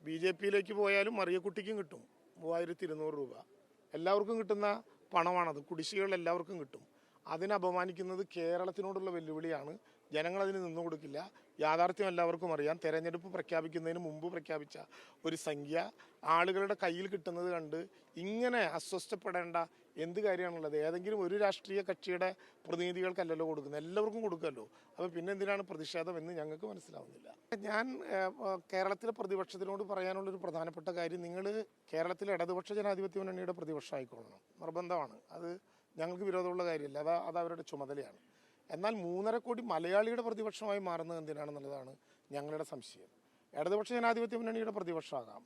ബി.ജെ.പിയിലേക്ക് പോയാലും മറിയക്കുട്ടിക്കും കിട്ടും 3200 രൂപ. എല്ലാവർക്കും കിട്ടുന്ന പണമാണത്. കുടിശ്ശികകൾ എല്ലാവർക്കും കിട്ടും. അതിനെ അപമാനിക്കുന്നത് കേരളത്തിനോടുള്ള വെല്ലുവിളിയാണ്. ജനങ്ങളതിന് നിന്നു കൊടുക്കില്ല. യാഥാർത്ഥ്യം എല്ലാവർക്കും അറിയാം. തെരഞ്ഞെടുപ്പ് പ്രഖ്യാപിക്കുന്നതിന് മുമ്പ് പ്രഖ്യാപിച്ച ഒരു സംഖ്യ ആളുകളുടെ കയ്യിൽ കിട്ടുന്നത് കണ്ട് ഇങ്ങനെ അസ്വസ്ഥപ്പെടേണ്ട എന്ത് കാര്യമാണുള്ളത്? ഏതെങ്കിലും ഒരു രാഷ്ട്രീയ കക്ഷിയുടെ പ്രതിനിധികൾക്കല്ലല്ലോ കൊടുക്കുന്നത്, എല്ലാവർക്കും കൊടുക്കുമല്ലോ. അപ്പോൾ പിന്നെ എന്തിനാണ് പ്രതിഷേധം എന്ന് ഞങ്ങൾക്ക് മനസ്സിലാവുന്നില്ല. ഞാൻ കേരളത്തിലെ പ്രതിപക്ഷത്തിനോട് പറയാനുള്ളൊരു പ്രധാനപ്പെട്ട കാര്യം, നിങ്ങൾ കേരളത്തിലെ ഇടതുപക്ഷ ജനാധിപത്യ മുന്നണിയുടെ പ്രതിപക്ഷമായിക്കൊള്ളണം, നിർബന്ധമാണ്. അത് ഞങ്ങൾക്ക് വിരോധമുള്ള കാര്യമില്ല, അത് അവരുടെ ചുമതലയാണ്. എന്നാൽ 3.5 കോടി മലയാളിയുടെ പ്രതിപക്ഷമായി മാറുന്നത് എന്തിനാണെന്നുള്ളതാണ് ഞങ്ങളുടെ സംശയം. ഇടതുപക്ഷ ജനാധിപത്യ മുന്നണിയുടെ പ്രതിപക്ഷമാകാം,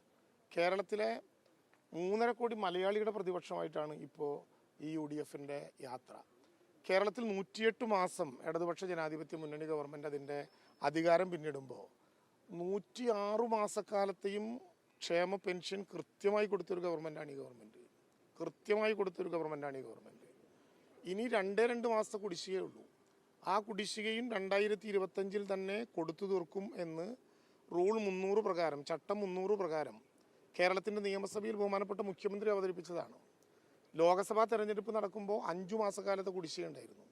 കേരളത്തിലെ 3.5 കോടി മലയാളിയുടെ പ്രതിപക്ഷമായിട്ടാണ് ഇപ്പോൾ ഈ UDFൻ്റെ യാത്ര. കേരളത്തിൽ 108 മാസം ഇടതുപക്ഷ ജനാധിപത്യ മുന്നണി ഗവൺമെൻറ് അതിൻ്റെ അധികാരം പിന്നിടുമ്പോൾ 106 മാസക്കാലത്തെയും ക്ഷേമ പെൻഷൻ കൃത്യമായി കൊടുത്തൊരു ഗവൺമെൻറ്റാണ് ഈ ഗവൺമെൻറ്. കൃത്യമായി കൊടുത്തൊരു ഗവൺമെൻറ്റാണ് ഈ ഗവൺമെൻറ്. ഇനി 2 മാസത്തെ കുടിശ്ശികയേ ഉള്ളൂ. ആ കുടിശ്ശികയും 2025 തന്നെ കൊടുത്തു തീർക്കും എന്ന് റൂൾ 300 പ്രകാരം, ചട്ടം 300 പ്രകാരം കേരളത്തിൻ്റെ നിയമസഭയിൽ ബഹുമാനപ്പെട്ട മുഖ്യമന്ത്രി അവതരിപ്പിച്ചതാണ്. ലോക്സഭാ തെരഞ്ഞെടുപ്പ് നടക്കുമ്പോൾ 5 മാസക്കാലത്തെ കുടിശ്ശിക ഉണ്ടായിരുന്നു.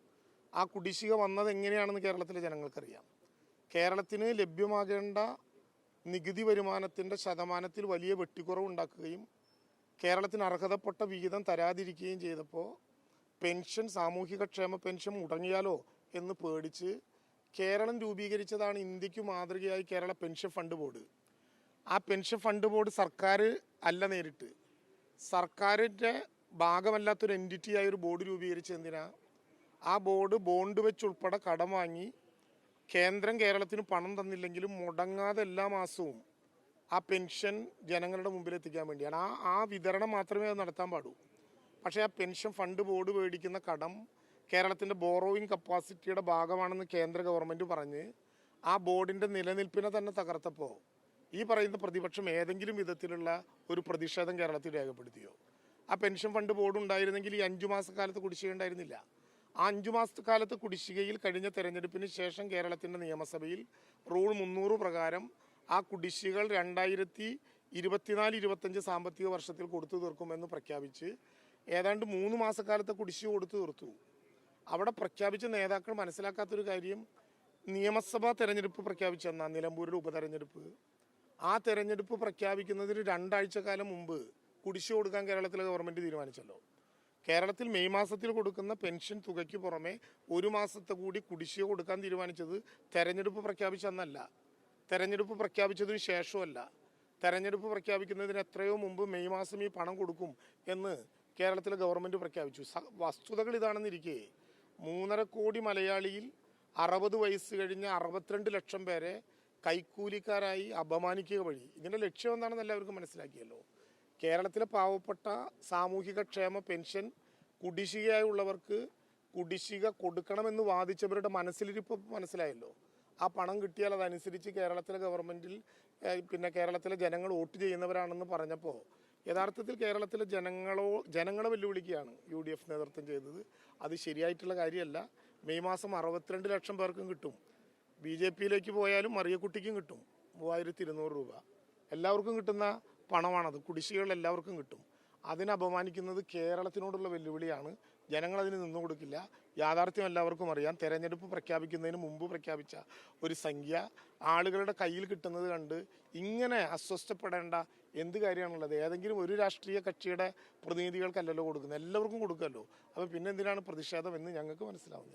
ആ കുടിശ്ശിക വന്നത് എങ്ങനെയാണെന്ന് കേരളത്തിലെ ജനങ്ങൾക്കറിയാം. കേരളത്തിന് ലഭ്യമാകേണ്ട നികുതി വരുമാനത്തിൻ്റെ ശതമാനത്തിൽ വലിയ വെട്ടിക്കുറവ് ഉണ്ടാക്കുകയും കേരളത്തിന് അർഹതപ്പെട്ട വിഹിതം തരാതിരിക്കുകയും ചെയ്തപ്പോൾ പെൻഷൻ, സാമൂഹിക ക്ഷേമ പെൻഷൻ മുടങ്ങിയാലോ എന്ന് പേടിച്ച് കേരളം രൂപീകരിച്ചതാണ് ഇന്ത്യക്ക് മാതൃകയായി കേരള പെൻഷൻ ഫണ്ട് ബോർഡ്. ആ പെൻഷൻ ഫണ്ട് ബോർഡ് സർക്കാർ അല്ല നേരിട്ട്, സർക്കാരിൻ്റെ ഭാഗമല്ലാത്തൊരു എൻറ്റിറ്റിയായ ഒരു ബോർഡ് രൂപീകരിച്ച് എന്തിനാ? ആ ബോർഡ് ബോണ്ട് വെച്ചുൾപ്പെടെ കടം വാങ്ങി കേന്ദ്രം കേരളത്തിന് പണം തന്നില്ലെങ്കിലും മുടങ്ങാതെ എല്ലാ മാസവും ആ പെൻഷൻ ജനങ്ങളുടെ മുമ്പിൽ എത്തിക്കാൻ വേണ്ടിയാണ്. ആ വിതരണം മാത്രമേ അത് നടത്താൻ പാടൂ. പക്ഷേ ആ പെൻഷൻ ഫണ്ട് ബോർഡ് മേടിക്കുന്ന കടം കേരളത്തിൻ്റെ ബോറോയിങ് കപ്പാസിറ്റിയുടെ ഭാഗമാണെന്ന് കേന്ദ്ര ഗവൺമെൻറ് പറഞ്ഞ് ആ ബോർഡിൻ്റെ നിലനിൽപ്പിനെ തന്നെ തകർത്തപ്പോൾ ഈ പറയുന്ന പ്രതിപക്ഷം ഏതെങ്കിലും വിധത്തിലുള്ള ഒരു പ്രതിഷേധം കേരളത്തിൽ രേഖപ്പെടുത്തിയോ? ആ പെൻഷൻ ഫണ്ട് ബോർഡ് ഉണ്ടായിരുന്നെങ്കിൽ ഈ 5 മാസക്കാലത്ത് കുടിശ്ശിക ഉണ്ടായിരുന്നില്ല. ആ 5 മാസക്കാലത്ത് കുടിശ്ശികയിൽ കഴിഞ്ഞ തെരഞ്ഞെടുപ്പിന് ശേഷം കേരളത്തിൻ്റെ നിയമസഭയിൽ റൂൾ 300 പ്രകാരം ആ കുടിശ്ശികൾ 2024-25 സാമ്പത്തിക വർഷത്തിൽ കൊടുത്തു തീർക്കുമെന്ന് പ്രഖ്യാപിച്ച് ഏതാണ്ട് 3 മാസക്കാലത്തെ കുടിശ്ശിക കൊടുത്തു തീർത്തു. അവിടെ പ്രഖ്യാപിച്ച നേതാക്കൾ മനസ്സിലാക്കാത്തൊരു കാര്യം, നിയമസഭാ തെരഞ്ഞെടുപ്പ് പ്രഖ്യാപിച്ചെന്നാ നിലമ്പൂരിലെ ഉപതെരഞ്ഞെടുപ്പ്, ആ തെരഞ്ഞെടുപ്പ് പ്രഖ്യാപിക്കുന്നതിന് 2 ആഴ്ചക്കാലം മുമ്പ് കുടിശ്ശിക കൊടുക്കാൻ കേരളത്തിലെ ഗവൺമെൻറ് തീരുമാനിച്ചല്ലോ. കേരളത്തിൽ മെയ് മാസത്തിൽ കൊടുക്കുന്ന പെൻഷൻ തുകയ്ക്ക് പുറമെ 1 മാസത്തെ കൂടി കുടിശ്ശിക കൊടുക്കാൻ തീരുമാനിച്ചത് തെരഞ്ഞെടുപ്പ് പ്രഖ്യാപിച്ചെന്നല്ല, തെരഞ്ഞെടുപ്പ് പ്രഖ്യാപിച്ചതിന് ശേഷമല്ല, തെരഞ്ഞെടുപ്പ് പ്രഖ്യാപിക്കുന്നതിന് എത്രയോ മുമ്പ് മെയ് മാസം ഈ പണം കൊടുക്കും എന്ന് കേരളത്തിലെ ഗവൺമെൻറ് പ്രഖ്യാപിച്ചു. വസ്തുതകൾ ഇതാണെന്നിരിക്കെ 3.5 കോടി മലയാളിയിൽ 60 വയസ്സ് കഴിഞ്ഞ 62 ലക്ഷം പേരെ കൈക്കൂലിക്കാരായി അപമാനിക്കുക വഴി ഇതിൻ്റെ ലക്ഷ്യം എന്താണെന്ന് എല്ലാവർക്കും മനസ്സിലാക്കിയല്ലോ. കേരളത്തിലെ പാവപ്പെട്ട സാമൂഹിക ക്ഷേമ പെൻഷൻ കുടിശ്ശികയായുള്ളവർക്ക് കുടിശ്ശിക കൊടുക്കണമെന്ന് വാദിച്ചവരുടെ മനസ്സിലിരിപ്പ് മനസ്സിലായല്ലോ. ആ പണം കിട്ടിയാൽ അതനുസരിച്ച് കേരളത്തിലെ ഗവൺമെൻറ്റിൽ പിന്നെ കേരളത്തിലെ ജനങ്ങൾ വോട്ട് ചെയ്യുന്നവരാണെന്ന് പറഞ്ഞപ്പോൾ യഥാർത്ഥത്തിൽ കേരളത്തിലെ ജനങ്ങളെ വെല്ലുവിളിക്കുകയാണ് UDF നേതൃത്വം ചെയ്തത്. അത് ശരിയായിട്ടുള്ള കാര്യമല്ല. മെയ് മാസം 62 ലക്ഷം പേർക്കും കിട്ടും. ബി.ജെ.പിയിലേക്ക് പോയാലും മറിയക്കുട്ടിക്കും കിട്ടും 3200 രൂപ. എല്ലാവർക്കും കിട്ടുന്ന പണമാണത്. കുടിശ്ശികകൾ എല്ലാവർക്കും കിട്ടും. അതിനെ അപമാനിക്കുന്നത് കേരളത്തിനോടുള്ള വെല്ലുവിളിയാണ്. ജനങ്ങളതിന് നിന്നു കൊടുക്കില്ല. യാഥാർത്ഥ്യം എല്ലാവർക്കും അറിയാം. തെരഞ്ഞെടുപ്പ് പ്രഖ്യാപിക്കുന്നതിന് മുമ്പ് പ്രഖ്യാപിച്ച ഒരു സംഖ്യ ആളുകളുടെ കയ്യിൽ കിട്ടുന്നത് കണ്ട് ഇങ്ങനെ അസ്വസ്ഥപ്പെടേണ്ട എന്ത് കാര്യമാണുള്ളത്? ഏതെങ്കിലും ഒരു രാഷ്ട്രീയ കക്ഷിയുടെ പ്രതിനിധികൾക്കല്ലല്ലോ കൊടുക്കുന്നത്, എല്ലാവർക്കും കൊടുക്കുമല്ലോ. അപ്പോൾ പിന്നെ എന്തിനാണ് പ്രതിഷേധം എന്ന് ഞങ്ങൾക്ക് മനസ്സിലാവുന്നില്ല.